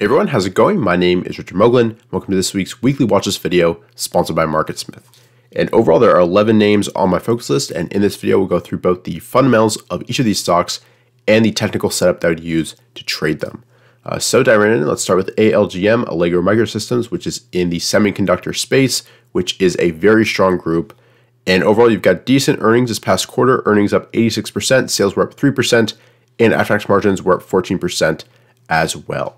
Hey everyone, how's it going? My name is Richard Moglen. Welcome to this week's weekly watch list video sponsored by MarketSmith. And overall, there are 11 names on my focus list, and in this video, we'll go through both the fundamentals of each of these stocks and the technical setup that I would use to trade them. So diving right in, let's start with ALGM, Allegro Microsystems, which is in the semiconductor space, which is a very strong group. And overall, you've got decent earnings this past quarter, earnings up 86%, sales were up 3%, and after-tax margins were up 14% as well.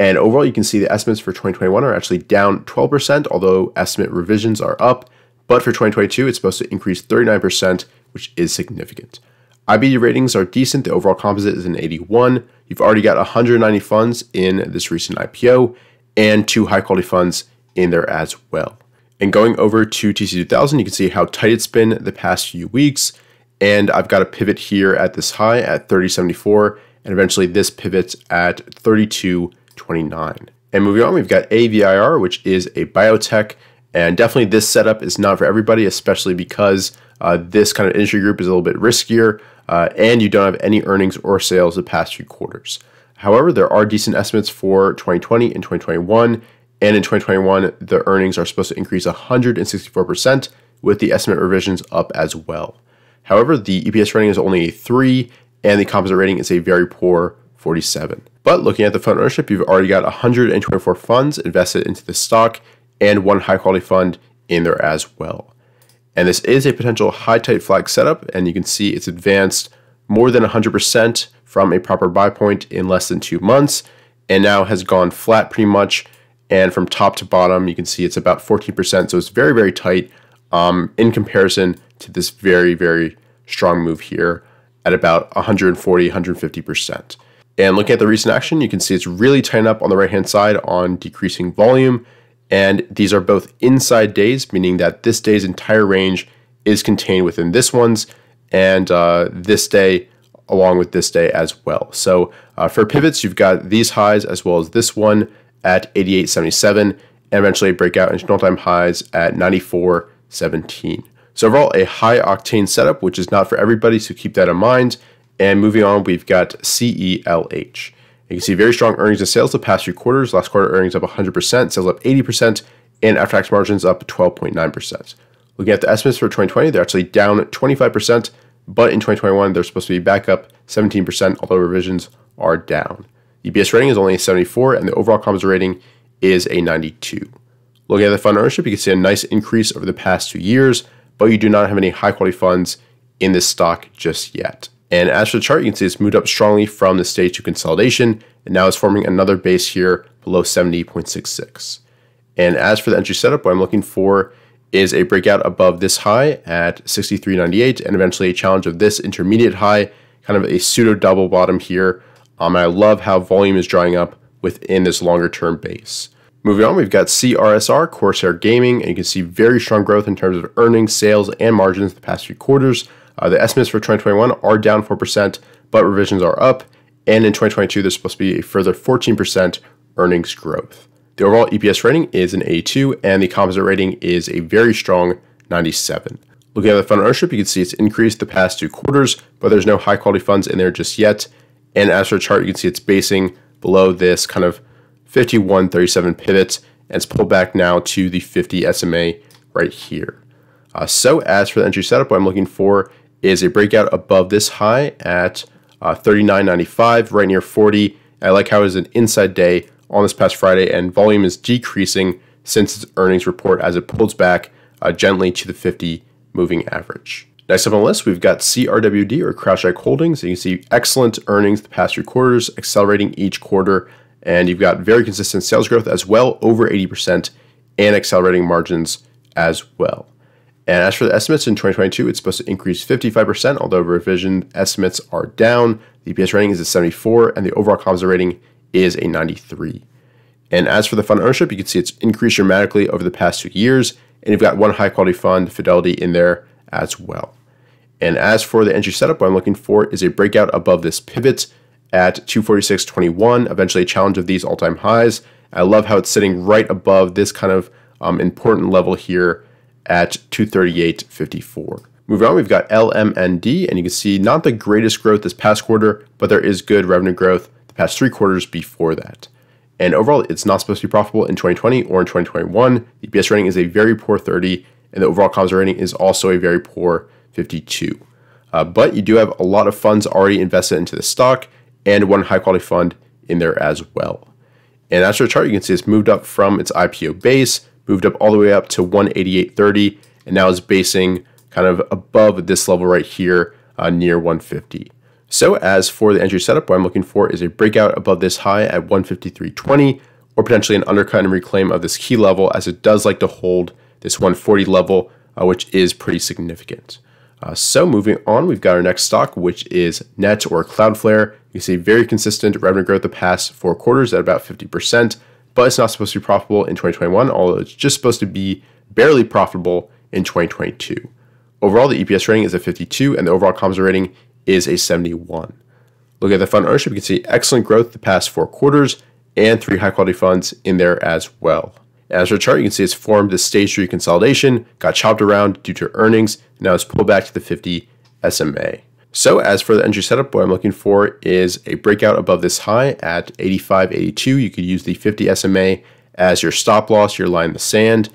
And overall, you can see the estimates for 2021 are actually down 12%, although estimate revisions are up. But for 2022, it's supposed to increase 39%, which is significant. IBD ratings are decent. The overall composite is an 81. You've already got 190 funds in this recent IPO and 2 high-quality funds in there as well. And going over to TC2000, you can see how tight it's been the past few weeks. And I've got a pivot here at this high at 30.74, and eventually this pivots at 32.29. And moving on, we've got AVIR, which is a biotech. And definitely this setup is not for everybody, especially because this kind of industry group is a little bit riskier and you don't have any earnings or sales the past few quarters. However, there are decent estimates for 2020 and 2021. And in 2021, the earnings are supposed to increase 164% with the estimate revisions up as well. However, the EPS rating is only a 3 and the composite rating is a very poor 47. But looking at the fund ownership, you've already got 124 funds invested into the stock and 1 high quality fund in there as well. And this is a potential high tight flag setup, and you can see it's advanced more than 100% from a proper buy point in less than 2 months, and now has gone flat pretty much. And from top to bottom, you can see it's about 14%. So it's very, very tight in comparison to this very, very strong move here at about 140, 150%. And looking at the recent action, you can see it's really tightened up on the right-hand side on decreasing volume. And these are both inside days, meaning that this day's entire range is contained within this one's, and this day along with this day as well. So for pivots, you've got these highs as well as this one at 88.77, and eventually break out into all-time highs at 94.17. So overall, a high octane setup, which is not for everybody, so keep that in mind. And moving on, we've got CELH. You can see very strong earnings and sales the past few quarters. Last quarter earnings up 100%, sales up 80%, and after-tax margins up 12.9%. Looking at the estimates for 2020, they're actually down 25%, but in 2021, they're supposed to be back up 17%, although revisions are down. EPS rating is only a 74, and the overall composite rating is a 92. Looking at the fund ownership, you can see a nice increase over the past 2 years, but you do not have any high-quality funds in this stock just yet. And as for the chart, you can see it's moved up strongly from the stage 2 consolidation, and now it's forming another base here below 70.66. And as for the entry setup, what I'm looking for is a breakout above this high at 63.98, and eventually a challenge of this intermediate high, kind of a pseudo double bottom here. And I love how volume is drawing up within this longer term base. Moving on, we've got CRSR CRSR Gaming, and you can see very strong growth in terms of earnings, sales, and margins the past few quarters. The estimates for 2021 are down 4%, but revisions are up. And in 2022, there's supposed to be a further 14% earnings growth. The overall EPS rating is an 82, and the composite rating is a very strong 97. Looking at the fund ownership, you can see it's increased the past 2 quarters, but there's no high quality funds in there just yet. And as for the chart, you can see it's basing below this kind of 51.37 pivot, and it's pulled back now to the 50 SMA right here. So as for the entry setup, what I'm looking for is a breakout above this high at 39.95, right near 40. I like how it was an inside day on this past Friday, and volume is decreasing since its earnings report as it pulls back gently to the 50 moving average. Next up on the list, we've got CRWD or CrowdStrike Holdings. You can see excellent earnings the past 3 quarters, accelerating each quarter, and you've got very consistent sales growth as well, over 80%, and accelerating margins as well. And as for the estimates in 2022, it's supposed to increase 55%, although revision estimates are down. The EPS rating is a 74, and the overall composite rating is a 93. And as for the fund ownership, you can see it's increased dramatically over the past 2 years, and you've got 1 high-quality fund, Fidelity, in there as well. And as for the entry setup, what I'm looking for is a breakout above this pivot at 246.21, eventually a challenge of these all-time highs. I love how it's sitting right above this kind of important level here at 238.54. Moving on, we've got LMND, and you can see not the greatest growth this past quarter, but there is good revenue growth the past 3 quarters before that. And overall, it's not supposed to be profitable in 2020 or in 2021. The EPS rating is a very poor 30, and the overall composite rating is also a very poor 52. But you do have a lot of funds already invested into the stock and one high quality fund in there as well. And as for the chart, you can see it's moved up from its IPO base, moved up all the way up to 188.30, and now is basing kind of above this level right here near 150. So as for the entry setup, what I'm looking for is a breakout above this high at 153.20, or potentially an undercut and reclaim of this key level, as it does like to hold this 140 level, which is pretty significant. So moving on, we've got our next stock, which is Net or Cloudflare. You see very consistent revenue growth the past 4 quarters at about 50%, but it's not supposed to be profitable in 2021, although it's just supposed to be barely profitable in 2022. Overall, the EPS rating is a 52, and the overall composite rating is a 71. Look at the fund ownership, you can see excellent growth the past 4 quarters and 3 high quality funds in there as well. As for the chart, you can see it's formed this stage 3 consolidation, got chopped around due to earnings, and now it's pulled back to the 50 SMA. So as for the entry setup, what I'm looking for is a breakout above this high at 85.82. You could use the 50 SMA as your stop loss, your line in the sand.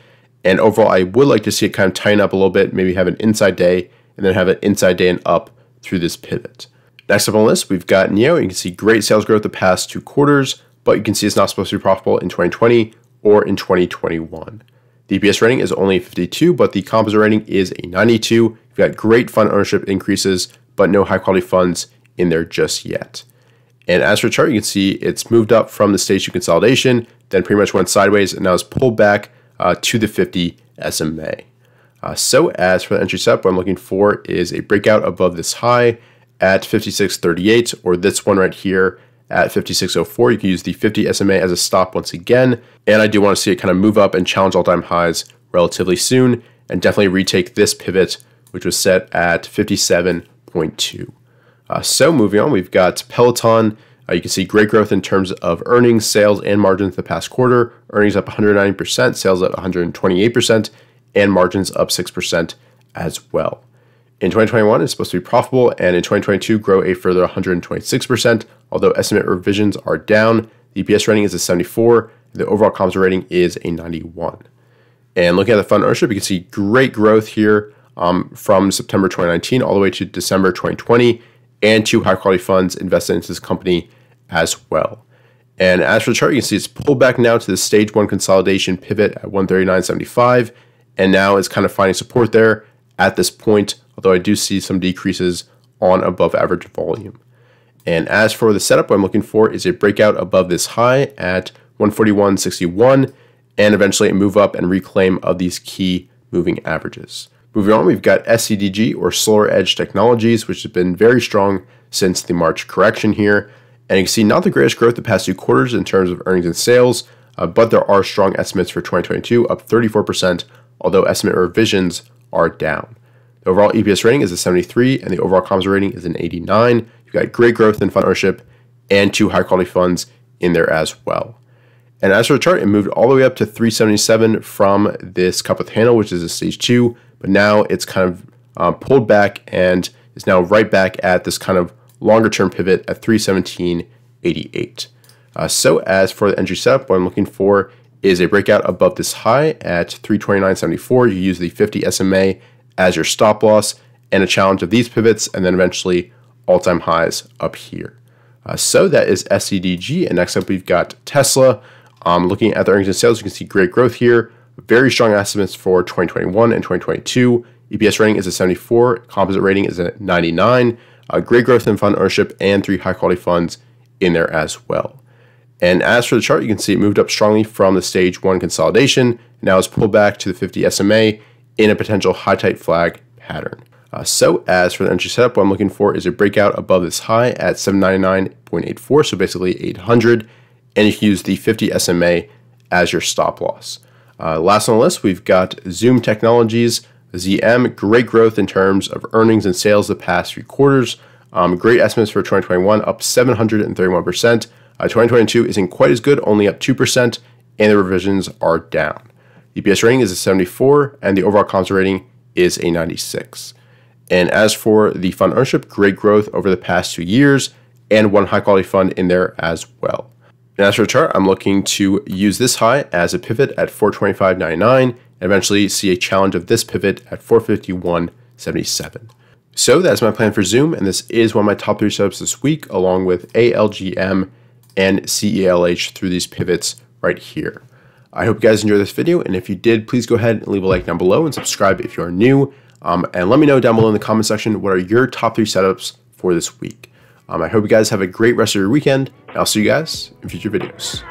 And overall, I would like to see it kind of tighten up a little bit, maybe have an inside day, and then have an inside day and up through this pivot. Next up on the list, we've got NIO. You can see great sales growth the past 2 quarters, but you can see it's not supposed to be profitable in 2020 or in 2021. The EPS rating is only 52, but the composite rating is a 92. You've got great fund ownership increases, but no high quality funds in there just yet. And as for the chart, you can see it's moved up from the stage 2 consolidation, then pretty much went sideways, and now it's pulled back to the 50 SMA. So as for the entry setup, what I'm looking for is a breakout above this high at 56.38, or this one right here at 56.04. You can use the 50 SMA as a stop once again, and I do want to see it kind of move up and challenge all-time highs relatively soon, and definitely retake this pivot, which was set at 57.2. So moving on, we've got Peloton. You can see great growth in terms of earnings, sales, and margins the past quarter. Earnings up 190%, sales up 128%, and margins up 6% as well. In 2021, it's supposed to be profitable, and in 2022, grow a further 126%, although estimate revisions are down. The EPS rating is a 74, and the overall composite rating is a 91. And looking at the fund ownership, you can see great growth here from September 2019 all the way to December 2020, and 2 high-quality funds invested into this company as well. And as for the chart, you can see it's pulled back now to the stage 1 consolidation pivot at 139.75, and now it's kind of finding support there at this point, although I do see some decreases on above average volume. And as for the setup, what I'm looking for is a breakout above this high at 141.61, and eventually a move up and reclaim of these key moving averages. Moving on, we've got SCDG, or Solar Edge Technologies, which has been very strong since the March correction here. And you can see not the greatest growth the past 2 quarters in terms of earnings and sales, but there are strong estimates for 2022, up 34%, although estimate revisions are down. The overall EPS rating is a 73, and the overall composite rating is an 89. You've got great growth in fund ownership and 2 high-quality funds in there as well. And as for the chart, it moved all the way up to 377 from this cup with handle, which is a stage 2, but now it's kind of pulled back and is now right back at this kind of longer-term pivot at 317.88. So as for the entry setup, what I'm looking for is a breakout above this high at 329.74. You use the 50 SMA as your stop loss, and a challenge of these pivots, and then eventually all-time highs up here. So that is SCDG, and next up we've got Tesla. Looking at the earnings and sales, you can see great growth here. Very strong estimates for 2021 and 2022. EPS rating is a 74, composite rating is a 99. Great growth in fund ownership and 3 high-quality funds in there as well. And as for the chart, you can see it moved up strongly from the stage 1 consolidation. Now it's pulled back to the 50 SMA in a potential high tight flag pattern. So as for the entry setup, what I'm looking for is a breakout above this high at 799.84, so basically 800, and you can use the 50 SMA as your stop loss. Last on the list, we've got Zoom Technologies, ZM. Great growth in terms of earnings and sales the past 3 quarters. Great estimates for 2021, up 731%. 2022 isn't quite as good, only up 2%, and the revisions are down. EPS rating is a 74, and the overall composite rating is a 96. And as for the fund ownership, great growth over the past 2 years, and 1 high-quality fund in there as well. And as for the chart, I'm looking to use this high as a pivot at 425.99 and eventually see a challenge of this pivot at 451.77. So that's my plan for Zoom, and this is one of my top 3 setups this week, along with ALGM and CELH through these pivots right here. I hope you guys enjoyed this video, and if you did, please go ahead and leave a like down below and subscribe if you are new. And let me know down below in the comment section what are your top 3 setups for this week. I hope you guys have a great rest of your weekend, and I'll see you guys in future videos.